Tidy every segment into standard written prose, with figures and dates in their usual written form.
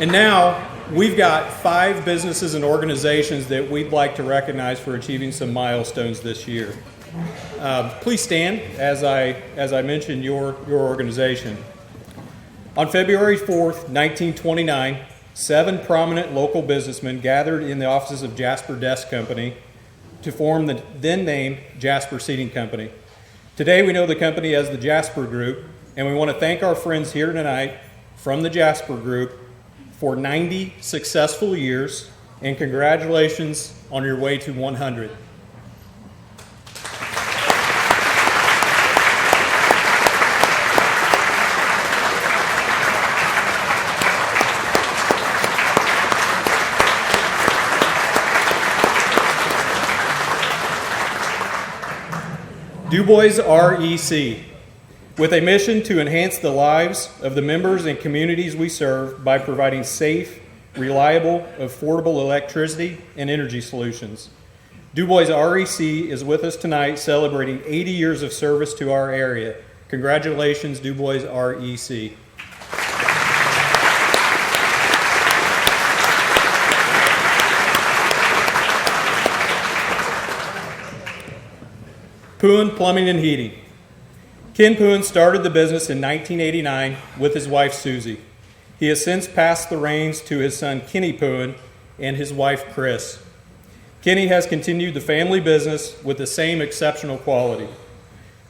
And now we've got 5 businesses and organizations that we'd like to recognize for achieving some milestones this year. Please stand as I mention your organization. On February 4th, 1929, 7 prominent local businessmen gathered in the offices of Jasper Desk Company to form the then named Jasper Seating Company. Today we know the company as the Jasper Group, and we want to thank our friends here tonight from the Jasper Group for 90 successful years, and congratulations on your way to 100. Du Bois REC, with a mission to enhance the lives of the members and communities we serve by providing safe, reliable, affordable electricity and energy solutions. Du Bois REC is with us tonight celebrating 80 years of service to our area. Congratulations, Du Bois REC. Puen Plumbing and Heating. Ken Puen started the business in 1989 with his wife Susie. He has since passed the reins to his son Kenny Puen and his wife Chris. Kenny has continued the family business with the same exceptional quality.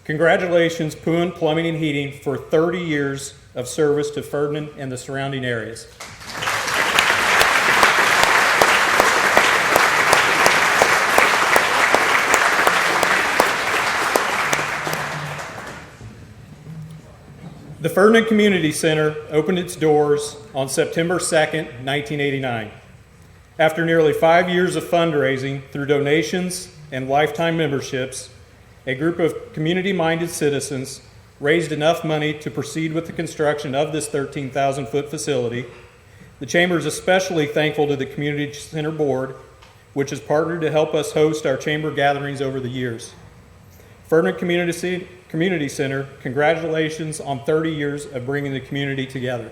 Congratulations, Puen Plumbing and Heating, for 30 years of service to Ferdinand and the surrounding areas. The Ferdinand Community Center opened its doors on September 2nd, 1989. After nearly 5 years of fundraising through donations and lifetime memberships, a group of community-minded citizens raised enough money to proceed with the construction of this 13,000-foot facility. The Chamber is especially thankful to the Community Center Board, which has partnered to help us host our Chamber gatherings over the years. Ferdinand Community Center, congratulations on 30 years of bringing the community together.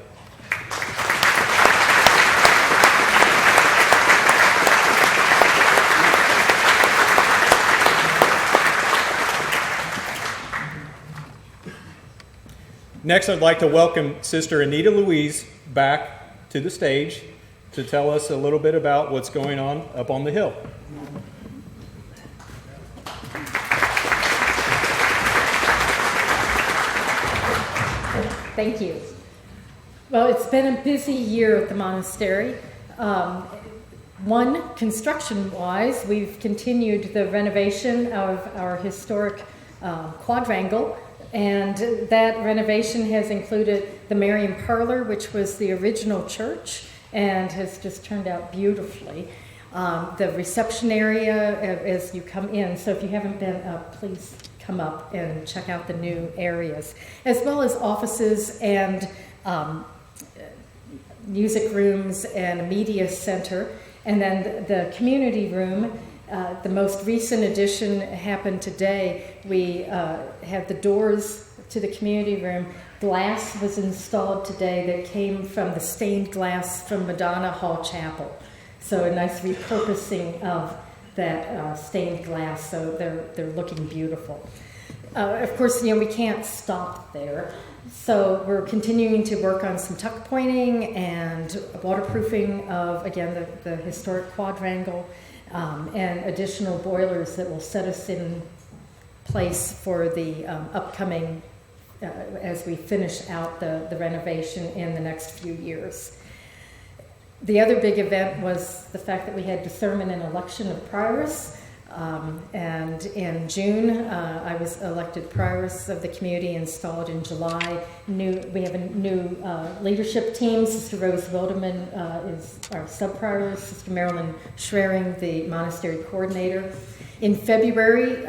Next, I'd like to welcome Sister Anita Louise back to the stage to tell us a little bit about what's going on up on the hill. Thank you. Well, it's been a busy year at the monastery. One, construction-wise, we've continued the renovation of our historic quadrangle, and that renovation has included the Marian Parlor, which was the original church and has just turned out beautifully. The reception area as you come in, so if you haven't been up, please come up and check out the new areas, as well as offices and music rooms and a media center. And then the community room, the most recent addition happened today. We had the doors to the community room. Glass was installed today that came from the stained glass from Madonna Hall Chapel. So a nice repurposing of that stained glass, so they're looking beautiful. Of course, we can't stop there. So we're continuing to work on some tuck pointing and waterproofing of, again, the historic quadrangle, and additional boilers that will set us in place for the upcoming, as we finish out the renovation in the next few years. The other big event was the fact that we had discernment and election of prioress. And in June, I was elected prioress of the community, installed in July. We have a new leadership team. Sister Rose Wilderman is our sub-prioress, Sister Marilyn Schraring, the monastery coordinator. In February,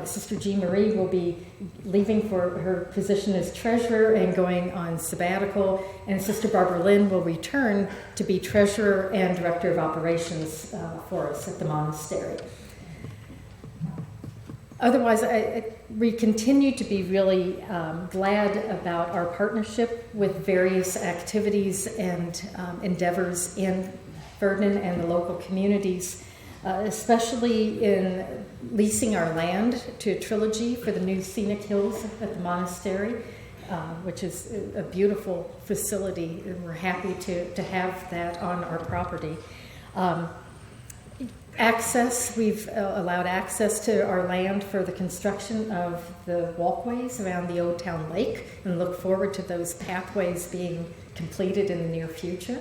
Sister Jean Marie will be leaving for her position as treasurer and going on sabbatical, and Sister Barbara Lynn will return to be treasurer and director of operations for us at the monastery. Otherwise, we continue to be really glad about our partnership with various activities and endeavors in Ferdinand and the local communities, especially in leasing our land to Trilogy for the new Scenic Hills at the Monastery, which is a beautiful facility, and we're happy to have that on our property. Access, we've allowed access to our land for the construction of the walkways around the Old Town Lake, and look forward to those pathways being completed in the near future,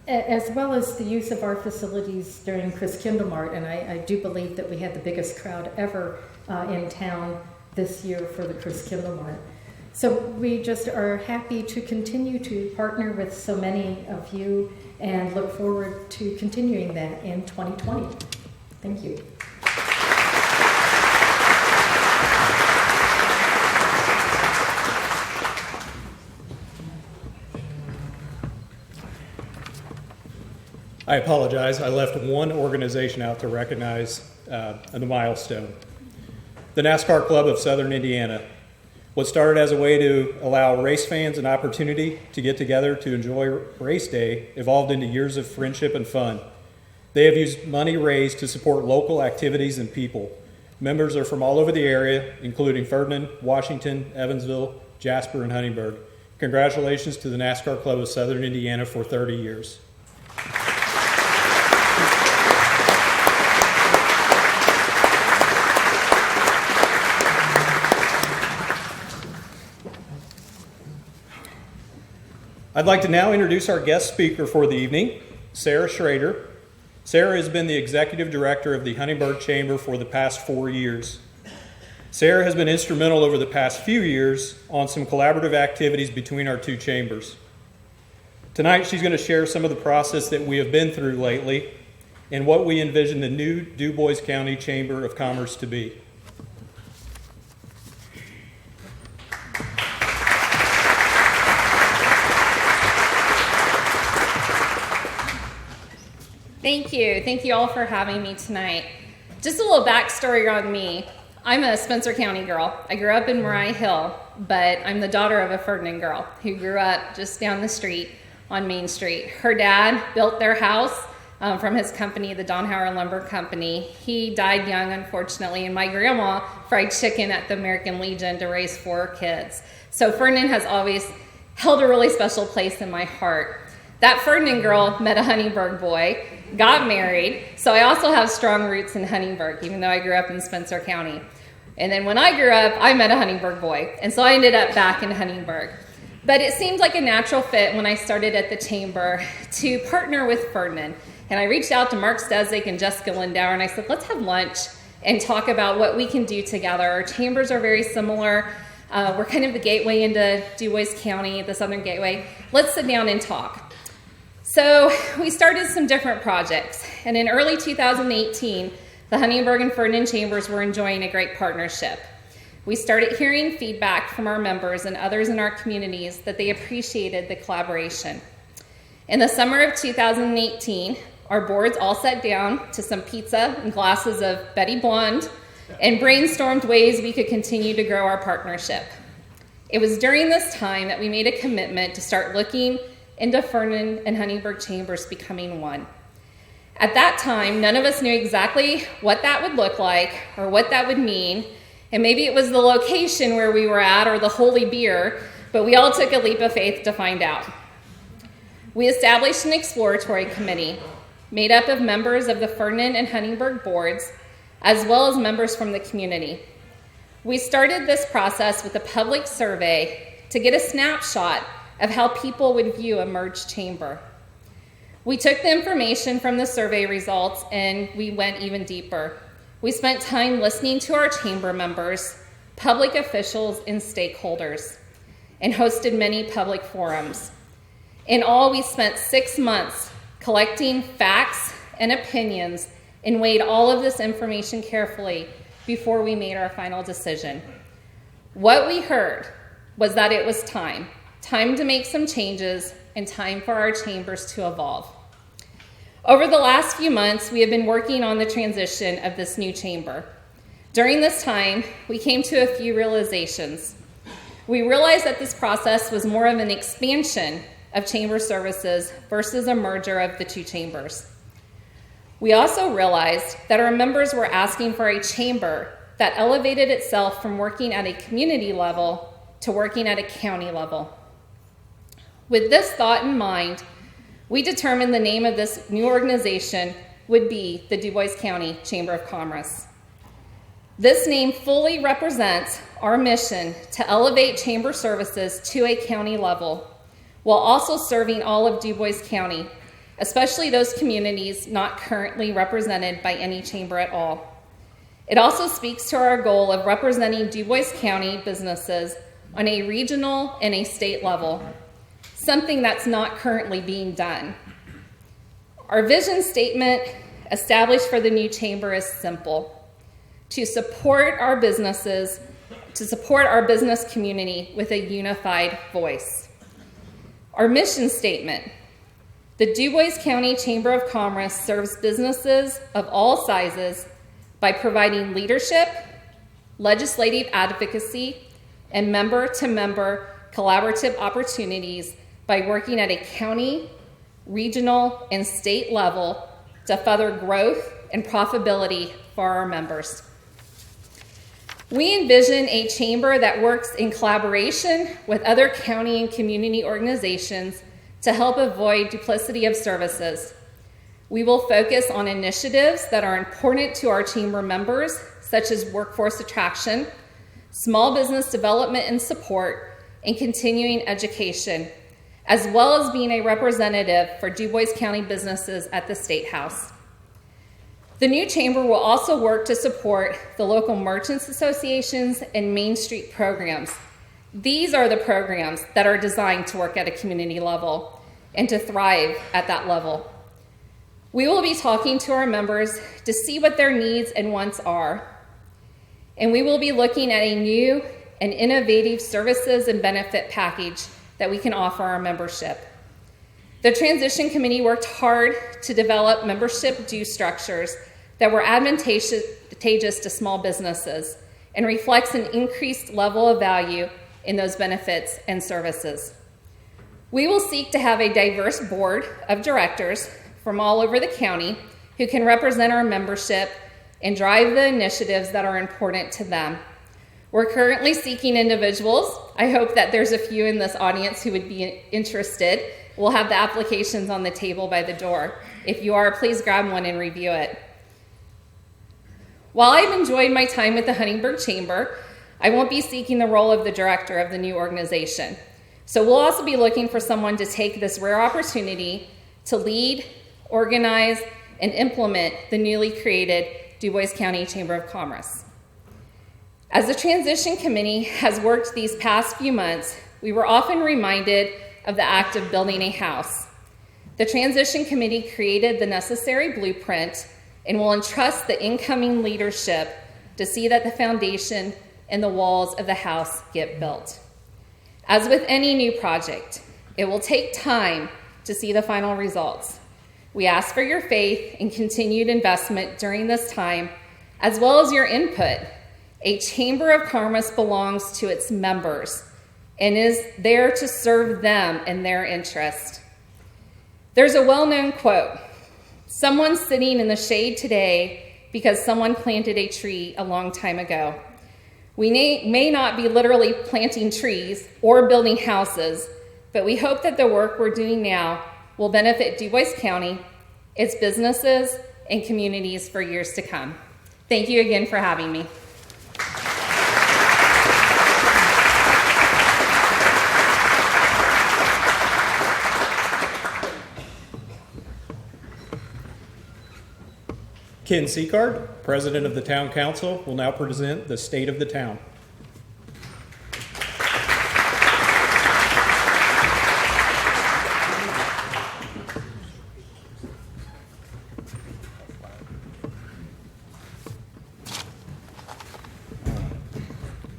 as well as the use of our facilities during Christkindlmarkt, and I do believe that we had the biggest crowd ever in town this year for the Christkindlmarkt. So we just are happy to continue to partner with so many of you and look forward to continuing that in 2020. Thank you. I apologize. I left one organization out to recognize the milestone. The NASCAR Club of Southern Indiana. What started as a way to allow race fans an opportunity to get together to enjoy race day evolved into years of friendship and fun. They have used money raised to support local activities and people. Members are from all over the area, including Ferdinand, Washington, Evansville, Jasper, and Huntingburg. Congratulations to the NASCAR Club of Southern Indiana for 30 years. I'd like to now introduce our guest speaker for the evening, Sarah Schrader. Sarah has been the executive director of the Huntingburg Chamber for the past 4 years. Sarah has been instrumental over the past few years on some collaborative activities between our two chambers. Tonight, she's going to share some of the process that we have been through lately and what we envision the new Du Bois County Chamber of Commerce to be. Thank you. Thank you all for having me tonight. Just a little backstory on me. I'm a Spencer County girl. I grew up in Mariah Hill, but I'm the daughter of a Ferdinand girl who grew up just down the street on Main Street. Her dad built their house from his company, the Donhauer Lumber Company. He died young, unfortunately, and my grandma fried chicken at the American Legion to raise 4 kids. So Ferdinand has always held a really special place in my heart. That Ferdinand girl met a Huntingburg boy, got married, so I also have strong roots in Huntingburg, even though I grew up in Spencer County. And then when I grew up, I met a Huntingburg boy, and so I ended up back in Huntingburg. But it seemed like a natural fit when I started at the chamber to partner with Ferdinand. And I reached out to Mark Stezik and Jessica Lindauer, and I said, let's have lunch and talk about what we can do together. Our chambers are very similar. We're kind of the gateway into Du Bois County, the Southern Gateway. Let's sit down and talk. So we started some different projects, and in early 2018, the Huntingburg and Ferdinand Chambers were enjoying a great partnership. We started hearing feedback from our members and others in our communities that they appreciated the collaboration. In the summer of 2018, our boards all sat down to some pizza and glasses of Betty Blonde and brainstormed ways we could continue to grow our partnership. It was during this time that we made a commitment to start looking into Ferdinand and Huntingburg Chambers becoming one. At that time, none of us knew exactly what that would look like or what that would mean, and maybe it was the location where we were at or the holy beer, but we all took a leap of faith to find out. We established an exploratory committee made up of members of the Ferdinand and Huntingburg boards, as well as members from the community. We started this process with a public survey to get a snapshot of how people would view a merged chamber. We took the information from the survey results and we went even deeper. We spent time listening to our chamber members, public officials, and stakeholders, and hosted many public forums. In all, we spent 6 months collecting facts and opinions and weighed all of this information carefully before we made our final decision. What we heard was that it was time to make some changes and time for our chambers to evolve. Over the last few months, we have been working on the transition of this new chamber. During this time, we came to a few realizations. We realized that this process was more of an expansion of chamber services versus a merger of the two chambers. We also realized that our members were asking for a chamber that elevated itself from working at a community level to working at a county level. With this thought in mind, we determined the name of this new organization would be the Du Bois County Chamber of Commerce. This name fully represents our mission to elevate chamber services to a county level, while also serving all of Du Bois County, especially those communities not currently represented by any chamber at all. It also speaks to our goal of representing Du Bois County businesses on a regional and a state level, something that's not currently being done. Our vision statement established for the new chamber is simple: to support our businesses, to support our business community with a unified voice. Our mission statement: the Du Bois County Chamber of Commerce serves businesses of all sizes by providing leadership, legislative advocacy, and member-to-member collaborative opportunities by working at a county, regional, and state level to further growth and profitability for our members. We envision a chamber that works in collaboration with other county and community organizations to help avoid duplicity of services. We will focus on initiatives that are important to our chamber members, such as workforce attraction, small business development and support, and continuing education, as well as being a representative for Du Bois County businesses at the State House. The new chamber will also work to support the local merchants associations and Main Street programs. These are the programs that are designed to work at a community level and to thrive at that level. We will be talking to our members to see what their needs and wants are, and we will be looking at a new and innovative services and benefit package that we can offer our membership. The Transition Committee worked hard to develop membership due structures that were advantageous to small businesses and reflects an increased level of value in those benefits and services. We will seek to have a diverse board of directors from all over the county who can represent our membership and drive the initiatives that are important to them. We're currently seeking individuals. I hope that there's a few in this audience who would be interested. We'll have the applications on the table by the door. If you are, please grab one and review it. While I've enjoyed my time with the Huntingburg Chamber, I won't be seeking the role of the director of the new organization. So we'll also be looking for someone to take this rare opportunity to lead, organize, and implement the newly created Du Bois County Chamber of Commerce. As the Transition Committee has worked these past few months, we were often reminded of the act of building a house. The Transition Committee created the necessary blueprint and will entrust the incoming leadership to see that the foundation and the walls of the house get built. As with any new project, it will take time to see the final results. We ask for your faith and continued investment during this time, as well as your input. A Chamber of Commerce belongs to its members and is there to serve them in their interest. There's a well-known quote: "Someone's sitting in the shade today because someone planted a tree a long time ago." We may not be literally planting trees or building houses, but we hope that the work we're doing now will benefit Du Bois County, its businesses, and communities for years to come. Thank you again for having me. Ken Seacard, President of the Town Council, will now present the state of the town.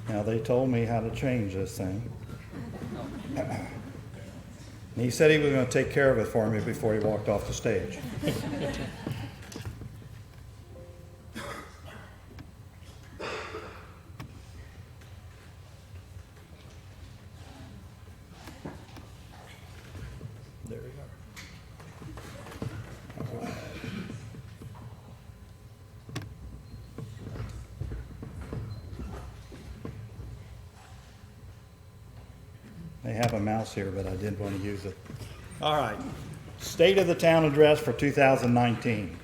Now, they told me how to change this thing. And he said he was going to take care of it for me before he walked off the stage. have a mouse here, but I did want to use it. All right. State of the Town address for 2019.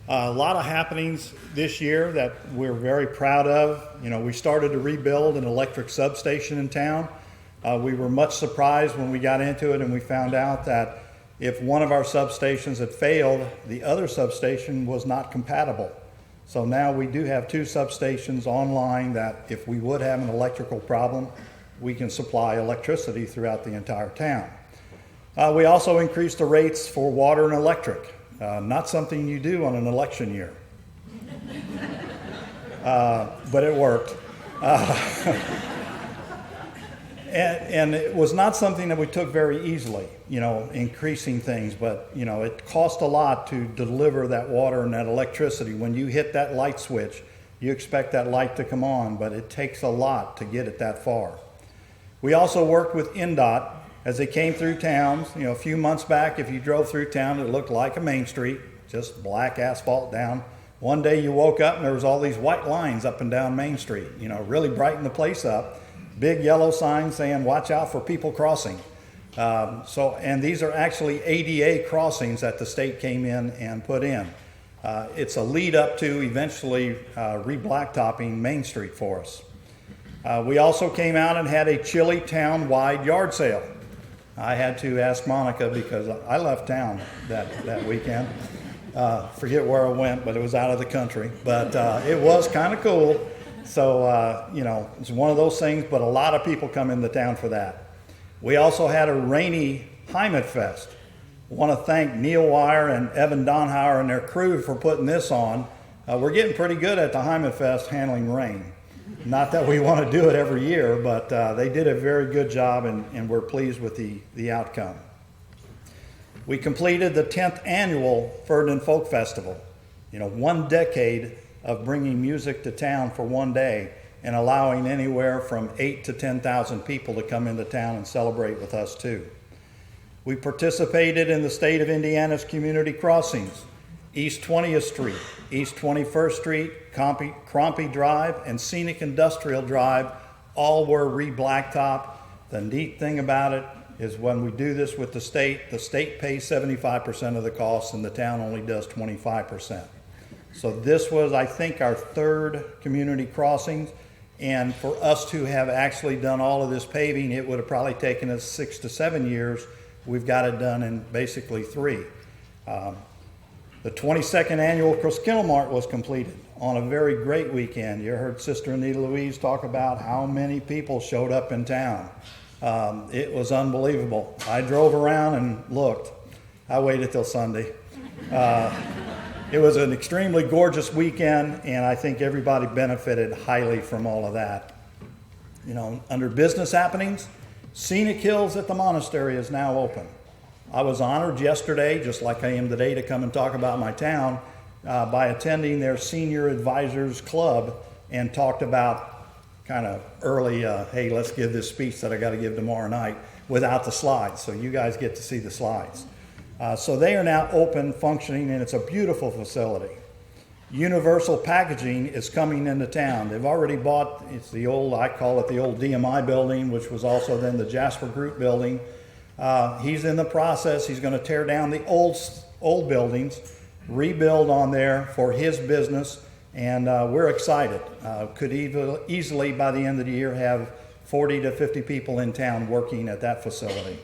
A lot of happenings this year that we're very proud of. You know, we started to rebuild an electric substation in town. We were much surprised when we got into it and we found out that if one of our substations had failed, the other substation was not compatible. So now we do have 2 substations online that if we would have an electrical problem, we can supply electricity throughout the entire town. We also increased the rates for water and electric. Not something you do on an election year. But it worked. And it was not something that we took very easily, you know, increasing things, but, you know, it cost a lot to deliver that water and that electricity. When you hit that light switch, you expect that light to come on, but it takes a lot to get it that far. We also worked with NDOT as they came through towns. You know, a few months back, if you drove through town, it looked like a main street, just black asphalt down. One day you woke up and there was all these white lines up and down Main Street, you know, really brightened the place up. Big yellow signs saying, watch out for people crossing. And these are actually ADA crossings that the state came in and put in. It's a lead up to eventually re-blacktopping Main Street for us. We also came out and had a chilly town-wide yard sale. I had to ask Monica because I left town that weekend. Forget where I went, but it was out of the country. But it was kind of cool. So, you know, it's one of those things, but a lot of people come into town for that. We also had a rainy Heimat Fest. I want to thank Neil Wire and Evan Donhauer and their crew for putting this on. We're getting pretty good at the Heimat Fest handling rain. Not that we want to do it every year, but they did a very good job, and we're pleased with the outcome. We completed the 10th annual Ferdinand Folk Festival. You know, 1 decade of bringing music to town for one day and allowing anywhere from 8,000 to 10,000 people to come into town and celebrate with us too. We participated in the state of Indiana's community crossings. East 20th Street, East 21st Street, Crompy Drive, and Scenic Industrial Drive all were re-blacktop. The neat thing about it is when we do this with the state pays 75% of the costs and the town only does 25%. So this was, I think, our 3rd community crossings, and for us to have actually done all of this paving, it would have probably taken us 6 to 7 years. We've got it done in basically 3. The 22nd annual Christkindl Mart was completed on a very great weekend. You heard Sister Anita Louise talk about how many people showed up in town. It was unbelievable. I drove around and looked. I waited till Sunday. It was an extremely gorgeous weekend, and I think everybody benefited highly from all of that. You know, under business happenings, Scenic Hills at the Monastery is now open. I was honored yesterday, just like I am today, to come and talk about my town by attending their Senior Advisors Club and talked about kind of early, hey, let's give this speech that I got to give tomorrow night without the slides, so you guys get to see the slides. So they are now open, functioning, and it's a beautiful facility. Universal Packaging is coming into town. They've already bought, it's the old, I call it the old DMI building, which was also then the Jasper Group building. He's in the process. He's going to tear down the old buildings, rebuild on there for his business, and we're excited. Could easily, by the end of the year, have 40 to 50 people in town working at that facility.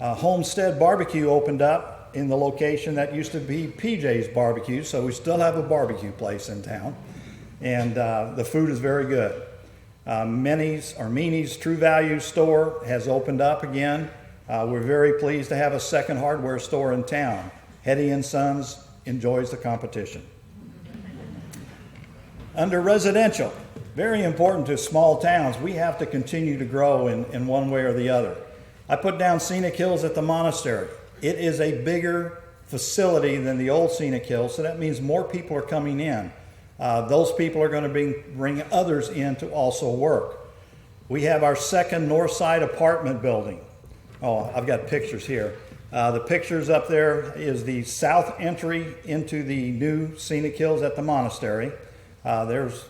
Homestead Barbecue opened up in the location that used to be PJ's Barbecue, so we still have a barbecue place in town, and the food is very good. Meany's True Value store has opened up again. We're very pleased to have a second hardware store in town. Hetty & Sons enjoys the competition. Under residential, very important to small towns, we have to continue to grow in one way or the other. I put down Scenic Hills at the Monastery. It is a bigger facility than the old Scenic Hills, so that means more people are coming in. Those people are going to bring others in to also work. We have our second north side apartment building. Oh, I've got pictures here. The pictures up there is the south entry into the new Scenic Hills at the Monastery. There's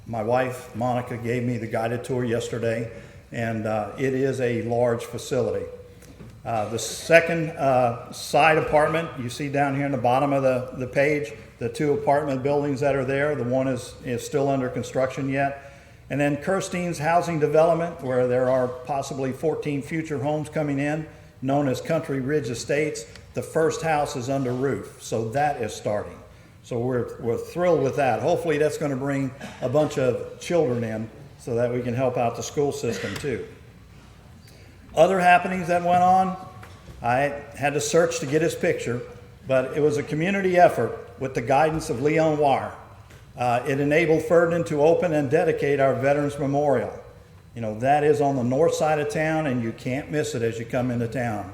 my wife, Monica, gave me the guided tour yesterday. and it is a large facility. The second side apartment you see down here in the bottom of the page, the 2 apartment buildings that are there, the one is still under construction yet. And then Kirstein's housing development, where there are possibly 14 future homes coming in, known as Country Ridge Estates. The first house is under roof, so that is starting. So we're thrilled with that. Hopefully that's going to bring a bunch of children in so that we can help out the school system too. Other happenings that went on, I had to search to get his picture, but it was a community effort with the guidance of Leon Wire. It enabled Ferdinand to open and dedicate our Veterans Memorial. You know, that is on the north side of town, and you can't miss it as you come into town.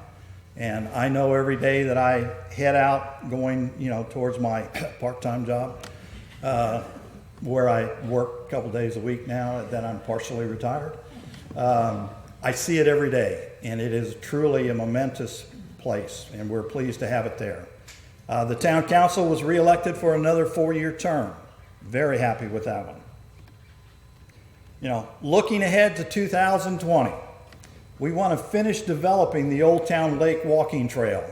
And I know every day that I head out going, you know, towards my part-time job, where I work a couple days a week now that I'm partially retired. I see it every day, and it is truly a momentous place, and we're pleased to have it there. The town council was reelected for another 4-year term. Very happy with that one. You know, looking ahead to 2020, we want to finish developing the Old Town Lake walking trail.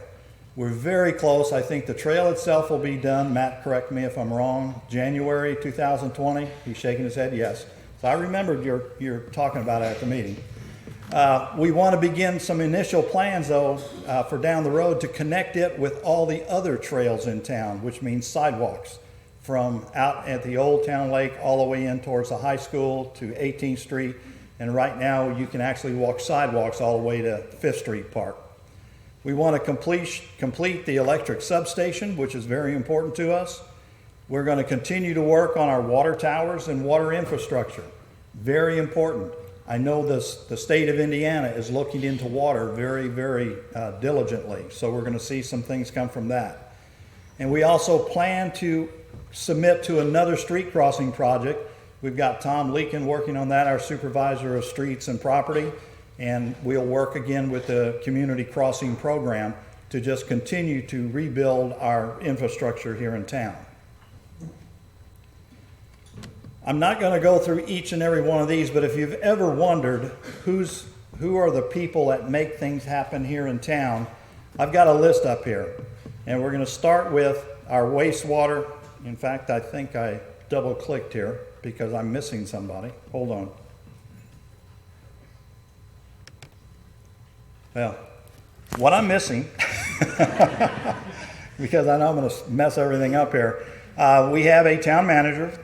We're very close. I think the trail itself will be done, Matt, correct me if I'm wrong, January 2020. He's shaking his head, yes. So I remembered you're talking about it at the meeting. We want to begin some initial plans, though, for down the road to connect it with all the other trails in town, which means sidewalks from out at the Old Town Lake all the way in towards the high school to 18th Street. And right now you can actually walk sidewalks all the way to 5th Street Park. We want to complete the electric substation, which is very important to us. We're going to continue to work on our water towers and water infrastructure. Very important. I know the state of Indiana is looking into water very, very diligently, so we're going to see some things come from that. And we also plan to submit to another street crossing project. We've got Tom Leakin working on that, our supervisor of streets and property, and we'll work again with the community crossing program to just continue to rebuild our infrastructure here in town. I'm not going to go through each and every one of these, but if you've ever wondered who are the people that make things happen here in town, I've got a list up here. And we're going to start with our wastewater. In fact, I think I double-clicked here because I'm missing somebody. Hold on. Well, what I'm missing, because I know I'm going to mess everything up here, we have a town manager,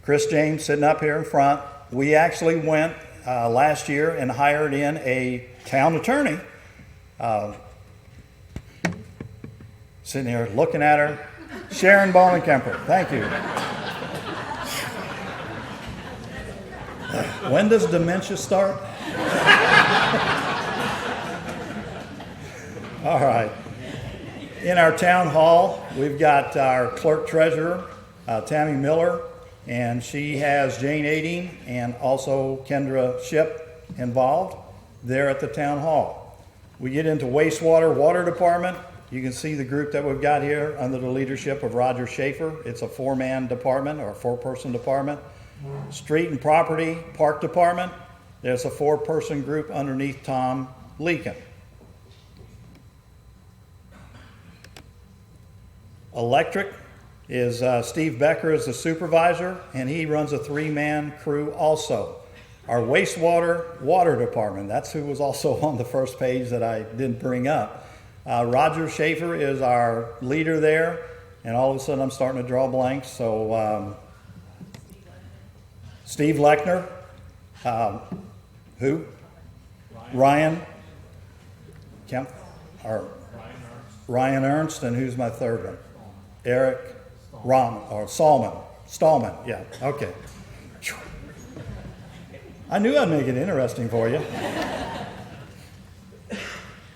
Chris James, sitting up here in front. We actually went last year and hired in a town attorney. Sitting here looking at her, Sharon Bonenkemper. Thank you. When does dementia start? All right. In our town hall, we've got our clerk treasurer, Tammy Miller, and she has Jane Ading and also Kendra Ship involved there at the town hall. We get into wastewater, water department. You can see the group that we've got here under the leadership of Roger Schaefer. It's a 4-man department or a 4-person department. Street and property, park department. There's a 4-person group underneath Tom Leakin. Electric is Steve Becker is the supervisor, and he runs a 3-man crew also. Our wastewater, water department, that's who was also on the first page that I didn't bring up. Roger Schaefer is our leader there, and all of a sudden I'm starting to draw blanks. So Steve Lechner, who? Ryan Kemp, or Ryan Ernst, and who's my third one? Eric Stallman, yeah, okay. I knew I'd make it interesting for you.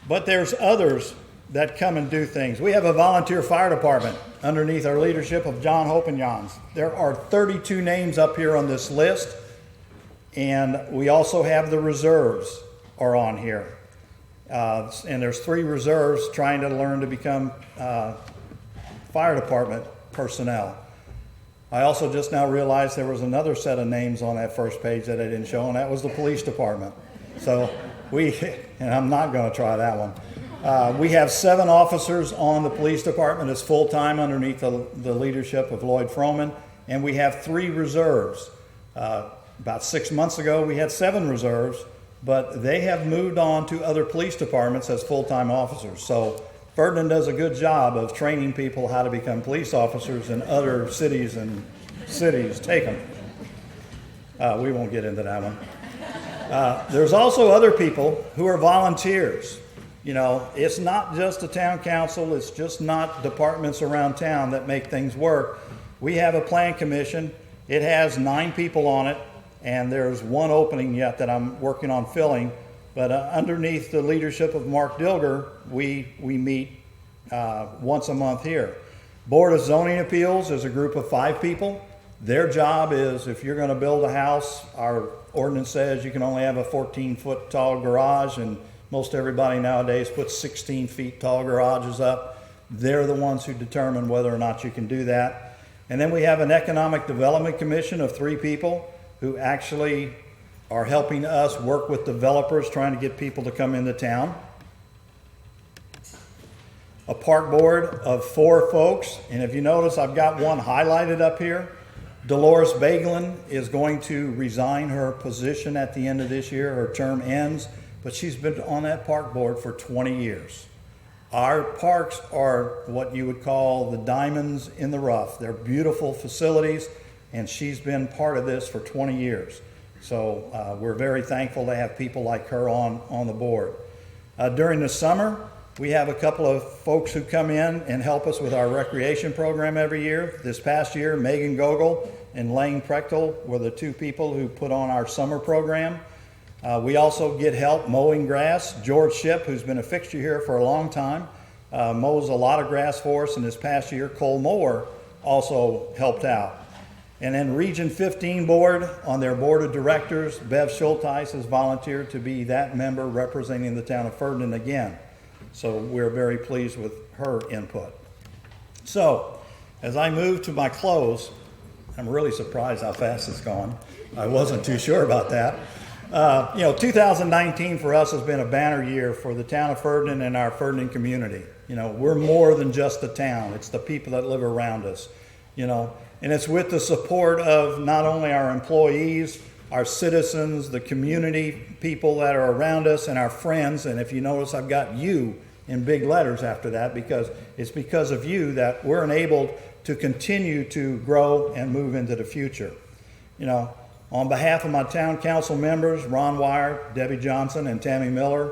But there's others that come and do things. We have a volunteer fire department underneath our leadership of John Hopenjans. There are 32 names up here on this list, and we also have the reserves are on here. And there's 3 reserves trying to learn to become fire department personnel. I also just now realized there was another set of names on that first page that I didn't show, and that was the police department. So and I'm not going to try that one. We have 7 officers on the police department as full-time underneath the leadership of Lloyd Froman, and we have 3 reserves. About 6 months ago, we had 7 reserves, but they have moved on to other police departments as full-time officers. So Ferdinand does a good job of training people how to become police officers in other cities take them. We won't get into that one. There's also other people who are volunteers. You know, it's not just the town council, it's just not departments around town that make things work. We have a plan commission. It has 9 people on it, and there's 1 opening yet that I'm working on filling. But underneath the leadership of Mark Dilger, we meet once a month here. Board of Zoning Appeals is a group of 5 people. Their job is, if you're going to build a house, our ordinance says you can only have a 14-foot tall garage, and most everybody nowadays puts 16 feet tall garages up. They're the ones who determine whether or not you can do that. And then we have an Economic Development Commission of 3 people who actually are helping us work with developers trying to get people to come into town. A park board of 4 folks, and if you notice, I've got one highlighted up here. Dolores Bagelin is going to resign her position at the end of this year. Her term ends, but she's been on that park board for 20 years. Our parks are what you would call the diamonds in the rough. They're beautiful facilities, and she's been part of this for 20 years. So we're very thankful to have people like her on the board. During the summer, we have a couple of folks who come in and help us with our recreation program every year. This past year, Megan Gogol and Lane Prechtel were the 2 people who put on our summer program. We also get help mowing grass. George Shipp, who's been a fixture here for a long time, mows a lot of grass for us, and this past year, Cole Moore also helped out. And then Region 15 board, on their board of directors, Bev Schulteis has volunteered to be that member representing the town of Ferdinand again. So we're very pleased with her input. So as I move to my close, I'm really surprised how fast it's gone. I wasn't too sure about that. 2019 for us has been a banner year for the town of Ferdinand and our Ferdinand community. You know, we're more than just the town. It's the people that live around us, you know, and it's with the support of not only our employees, our citizens, the community people that are around us, and our friends. And if you notice, I've got you in big letters after that, because it's because of you that we're enabled to continue to grow and move into the future. You know, on behalf of my town council members, Ron Wire, Debbie Johnson, and Tammy Miller,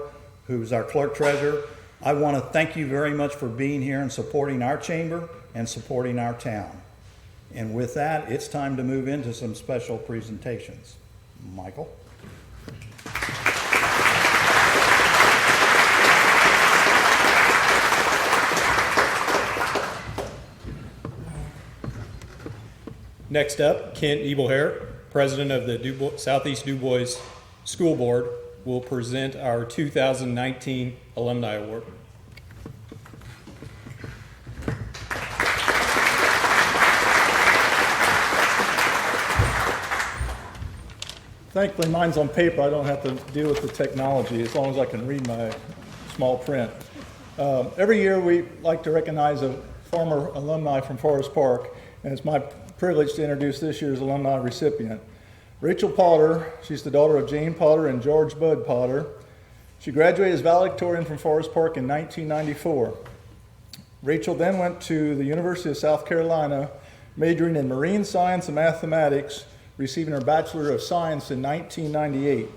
who's our clerk treasurer, I want to thank you very much for being here and supporting our chamber and supporting our town. And with that, it's time to move into some special presentations. Michael. Next up, Kent Ebelhair, President of the Southeast Du Bois School Board, will present our 2019 Alumni Award. Thankfully, mine's on paper. I don't have to deal with the technology as long as I can read my small print. Every year, we like to recognize a former alumni from Forest Park, and it's my privilege to introduce this year's alumni recipient. Rachel Potter, she's the daughter of Jane Potter and George Bud Potter. She graduated as valedictorian from Forest Park in 1994. Rachel then went to the University of South Carolina, majoring in marine science and mathematics, receiving her Bachelor of Science in 1998.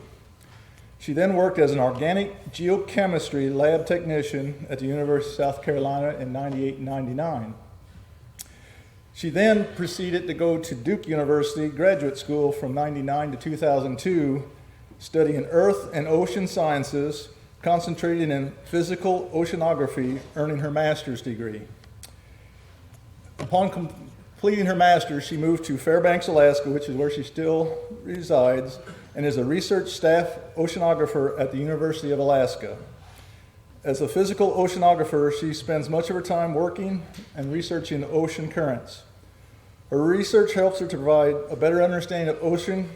She then worked as an organic geochemistry lab technician at the University of South Carolina in 98 and 99. She then proceeded to go to Duke University Graduate School from 99 to 2002, studying earth and ocean sciences, concentrating in physical oceanography, earning her master's degree. Upon completing her master's, she moved to Fairbanks, Alaska, which is where she still resides, and is a research staff oceanographer at the University of Alaska. As a physical oceanographer, she spends much of her time working and researching ocean currents. Her research helps her to provide a better understanding of ocean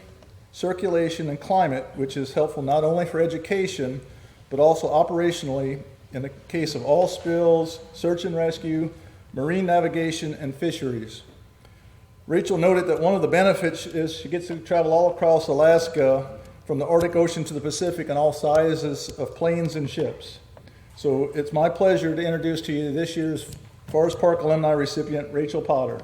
circulation and climate, which is helpful not only for education, but also operationally in the case of all spills, search and rescue, marine navigation, and fisheries. Rachel noted that one of the benefits is she gets to travel all across Alaska from the Arctic Ocean to the Pacific on all sizes of planes and ships. So it's my pleasure to introduce to you this year's Forest Park Alumni recipient, Rachel Potter.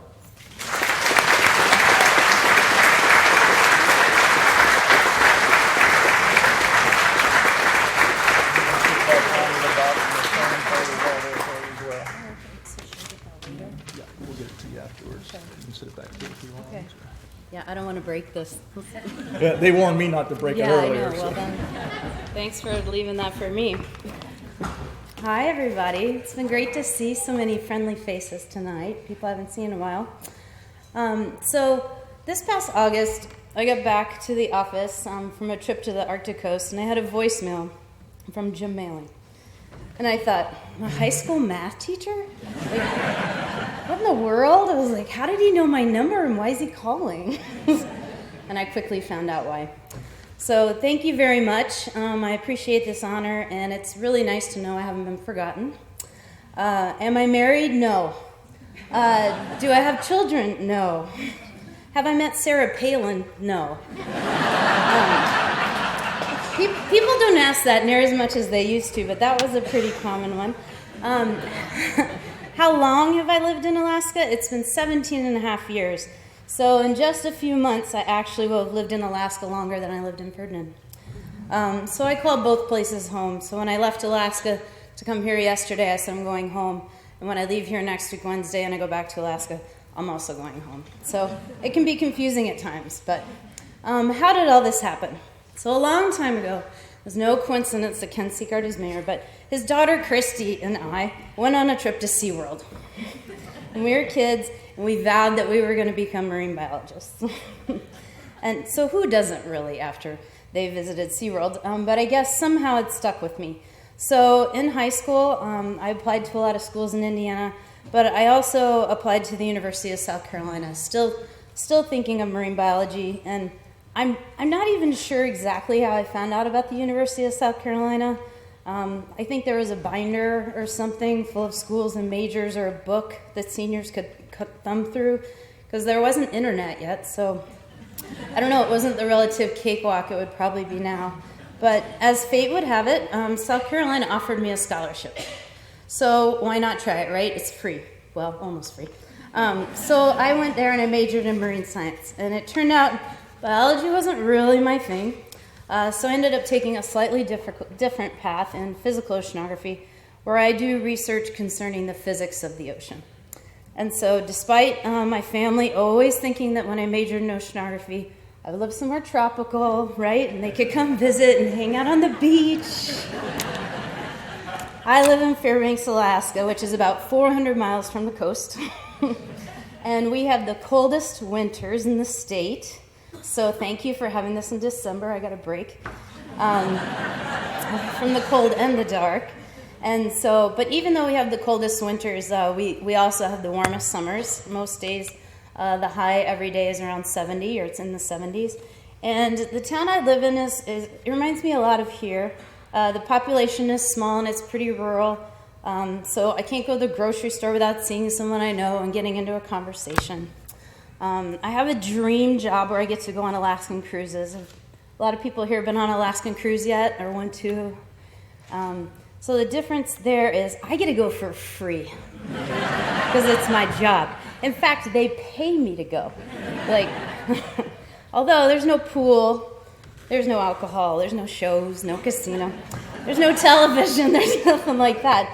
Yeah, I don't want to break this. Yeah, they warned me not to break it Yeah, earlier. I know. Well, then, thanks for leaving that for me. Hi, everybody. It's been great to see so many friendly faces tonight, people I haven't seen in a while. So this past August, I got back to the office from a trip to the Arctic coast, and I had a voicemail from Jim Malin. And I thought, a high school math teacher? Like, what in the world? I was like, how did he know my number and why is he calling? And I quickly found out why. So thank you very much. I appreciate this honor, and it's really nice to know I haven't been forgotten. Am I married? No. Do I have children? No. Have I met Sarah Palin? No. People don't ask that near as much as they used to, but that was a pretty common one. How long have I lived in Alaska? It's been 17 and a half years. So in just a few months, I actually will have lived in Alaska longer than I lived in Ferdinand. So I called both places home. So when I left Alaska to come here yesterday, I said I'm going home. And when I leave here next week, Wednesday, and I go back to Alaska, I'm also going home. So it can be confusing at times. But how did all this happen? So a long time ago, it was no coincidence that Ken Seagard is mayor, but his daughter Christy and I went on a trip to SeaWorld. And we were kids, and we vowed that we were going to become marine biologists. And so who doesn't really after they visited SeaWorld? But I guess somehow it stuck with me. So in high school, I applied to a lot of schools in Indiana, but I also applied to the University of South Carolina, still thinking of marine biology. And I'm not even sure exactly how I found out about the University of South Carolina. I think there was a binder or something full of schools and majors, or a book that seniors could thumb through, because there wasn't internet yet. So I don't know, it wasn't the relative cakewalk it would probably be now. But as fate would have it, South Carolina offered me a scholarship. So why not try it, right? It's free. Well, almost free. So I went there and I majored in marine science. And it turned out biology wasn't really my thing. So I ended up taking a slightly different path in physical oceanography, where I do research concerning the physics of the ocean. And so despite my family always thinking that when I majored in oceanography, I would live somewhere tropical, right? And they could come visit and hang out on the beach. I live in Fairbanks, Alaska, which is about 400 miles from the coast. And we have the coldest winters in the state. So thank you for having this in December. I got a break from the cold and the dark. And so, but even though we have the coldest winters, we also have the warmest summers. Most days, the high every day is around 70, or it's in the 70s. And the town I live in it reminds me a lot of here. The population is small and it's pretty rural. So I can't go to the grocery store without seeing someone I know and getting into a conversation. I have a dream job where I get to go on Alaskan cruises. A lot of people here have been on an Alaskan cruise yet, or want to. So the difference there is I get to go for free because it's my job. In fact, they pay me to go. Like, although there's no pool, there's no alcohol, there's no shows, no casino, there's no television, there's nothing like that.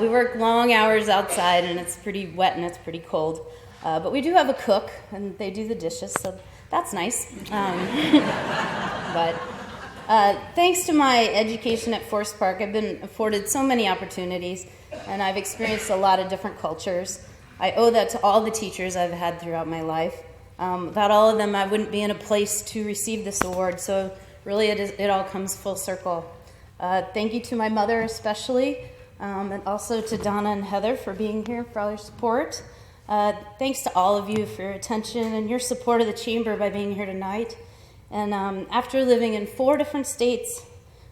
We work long hours outside, and it's pretty wet and it's pretty cold. But we do have a cook, and they do the dishes, so that's nice. But thanks to my education at Forest Park, I've been afforded so many opportunities, and I've experienced a lot of different cultures. I owe that to all the teachers I've had throughout my life. Without all of them, I wouldn't be in a place to receive this award, so really it all comes full circle. Thank you to my mother especially, and also to Donna and Heather for being here, for all your support. Thanks to all of you for your attention and your support of the Chamber by being here tonight. And after living in 4 different states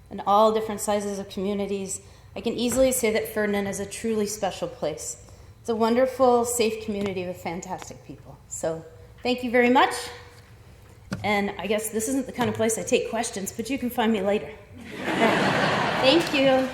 and all different sizes of communities, I can easily say that Ferdinand is a truly special place. It's a wonderful, safe community with fantastic people. So thank you very much. And I guess this isn't the kind of place I take questions, but you can find me later. Thank you.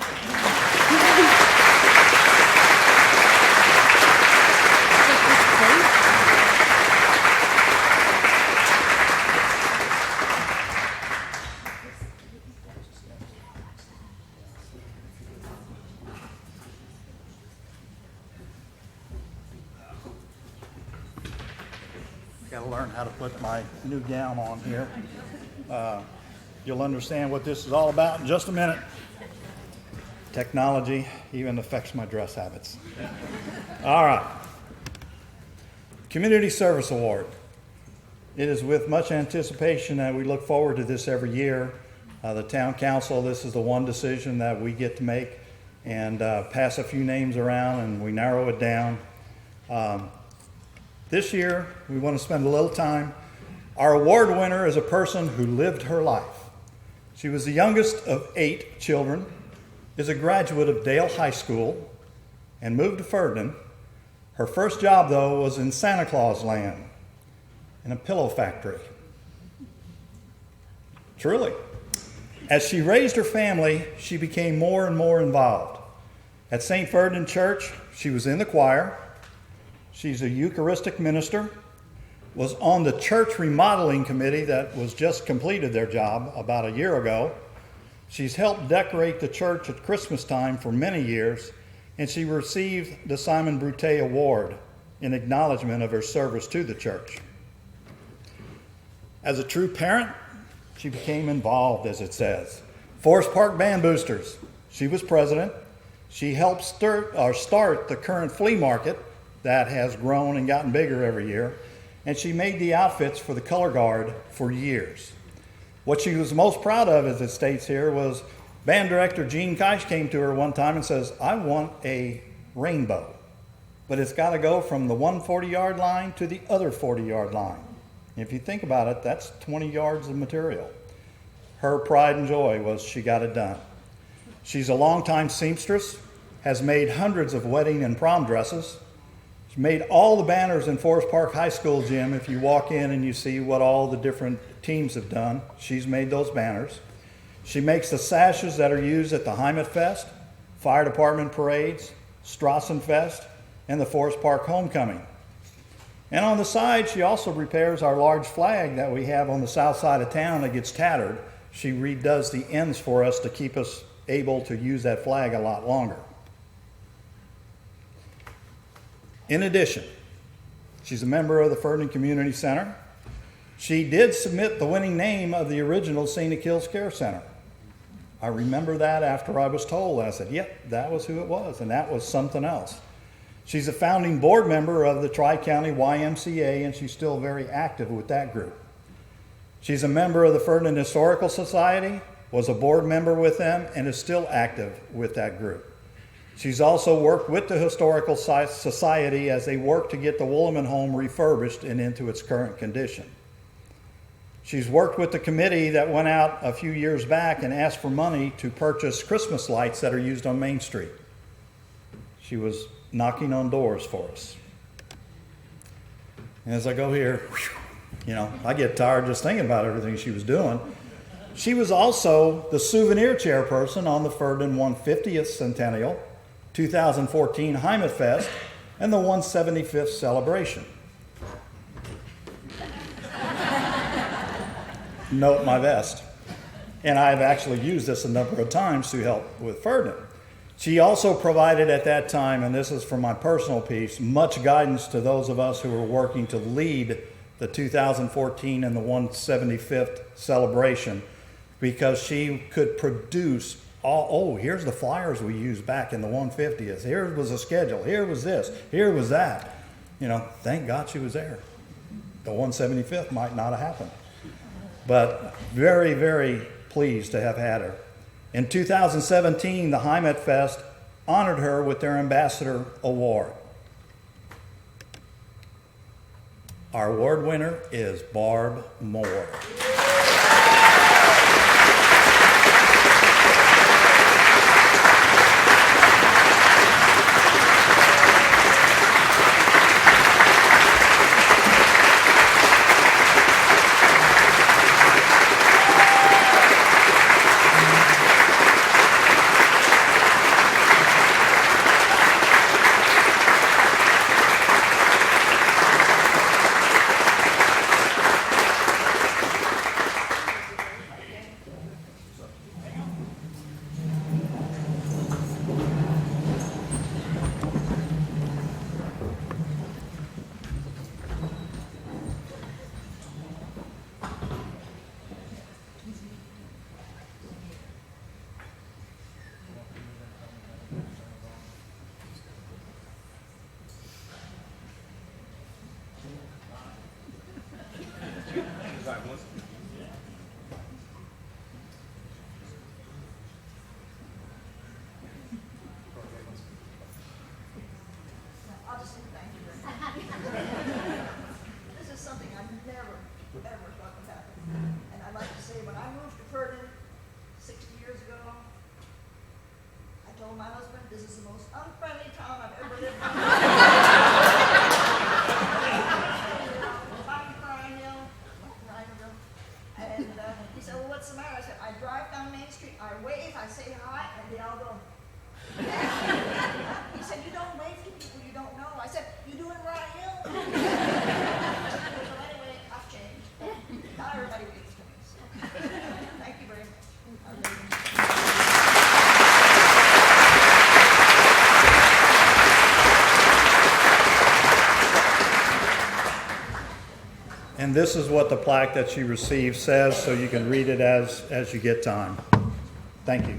Got to learn how to put my new gown on here. You'll understand what this is all about in just a minute. Technology even affects my dress habits. All right. Community Service Award. It is with much anticipation that we look forward to this every year. The town council, this is the one decision that we get to make and pass a few names around, and we narrow it down. This year, we want to spend a little time. Our award winner is a person who lived her life. She was the youngest of 8 children, is a graduate of Dale High School, and moved to Ferdinand. Her first job, though, was in Santa Claus land, in a pillow factory. Truly. As she raised her family, she became more and more involved. At St. Ferdinand Church, she was in the choir. She's a Eucharistic minister, was on the church remodeling committee that was just completed their job about a year ago. She's helped decorate the church at Christmas time for many years, and she received the Simon Brute Award in acknowledgement of her service to the church. As a true parent, she became involved, as it says. Forest Park Band Boosters, she was president. She helped start the current flea market that has grown and gotten bigger every year, and she made the outfits for the color guard for years. What she was most proud of, as it states here, was band director Gene Keisch came to her one time and says, I want a rainbow, but it's got to go from the 140-yard line to the other 40-yard line. If you think about it, that's 20 yards of material. Her pride and joy was she got it done. She's a longtime seamstress, has made hundreds of wedding and prom dresses. She made all the banners in Forest Park High School gym. If you walk in and you see what all the different teams have done, she's made those banners. She makes the sashes that are used at the Heimat Fest, fire department parades, Strassenfest, and the Forest Park Homecoming. And on the side, she also repairs our large flag that we have on the south side of town that gets tattered. She redoes the ends for us to keep us able to use that flag a lot longer. In addition, she's a member of the Ferdinand Community Center. She did submit the winning name of the original Scenic Hills Care Center. I remember that after I was told. I said, yep, that was who it was, and that was something else. She's a founding board member of the Tri-County YMCA, and she's still very active with that group. She's a member of the Ferdinand Historical Society, was a board member with them, and is still active with that group. She's also worked with the Historical Society as they work to get the Woolman home refurbished and into its current condition. She's worked with the committee that went out a few years back and asked for money to purchase Christmas lights that are used on Main Street. She was knocking on doors for us. And as I go here, I get tired just thinking about everything she was doing. She was also the souvenir chairperson on the Ferdinand 150th Centennial, 2014 Heimat Fest, and the 175th celebration. Note my vest. And I've actually used this a number of times to help with Ferdinand. She also provided at that time, and this is from my personal piece, much guidance to those of us who were working to lead the 2014 and the 175th celebration, because she could produce here's the flyers we used back in the 150th. Here was a schedule. Here was this. Here was that. Thank God she was there. The 175th might not have happened. But very, very pleased to have had her. In 2017, the Heimat Fest honored her with their Ambassador Award. Our award winner is Barb Moore. I'll just say thank you very much. This is something I've never, ever thought would happen. And I'd like to say, when I moved to Ferdinand 60 years ago, I told my husband, this is the most unfriendly town I've ever lived in. And he said, well, what's the matter? I said, I drive down Main Street, I wave, I say hi, and they all go. He said, you don't wave to people you don't know. I said, you do in Rye Hill? So anyway, I've changed. Not everybody waves to me. So. Thank you very much. And this is what the plaque that she received says, so you can read it as you get time. Thank you.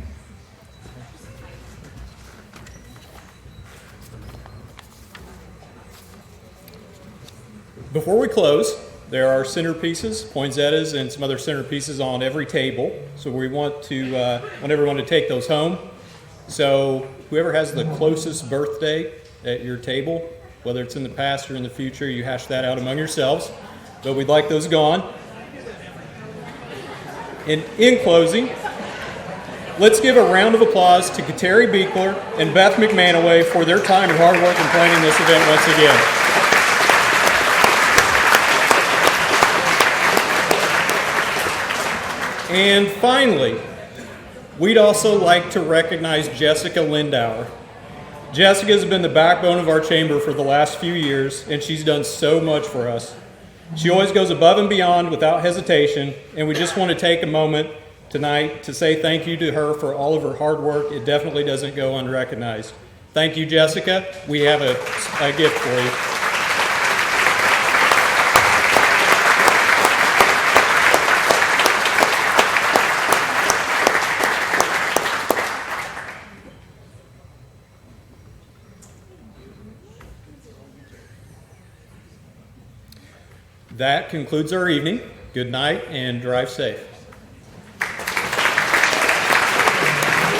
Before we close, there are centerpieces, poinsettias, and some other centerpieces on every table. So we want everyone to take those home. So whoever has the closest birthday at your table, whether it's in the past or in the future, you hash that out among yourselves. But we'd like those gone. And in closing, let's give a round of applause to Kateri Beekler and Beth McManaway for their time and hard work in planning this event once again. And finally, we'd also like to recognize Jessica Lindauer. Jessica has been the backbone of our chamber for the last few years, and she's done so much for us. She always goes above and beyond without hesitation, and we just want to take a moment tonight to say thank you to her for all of her hard work. It definitely doesn't go unrecognized. Thank you, Jessica. We have a gift for you. That concludes our evening. Good night and drive safe.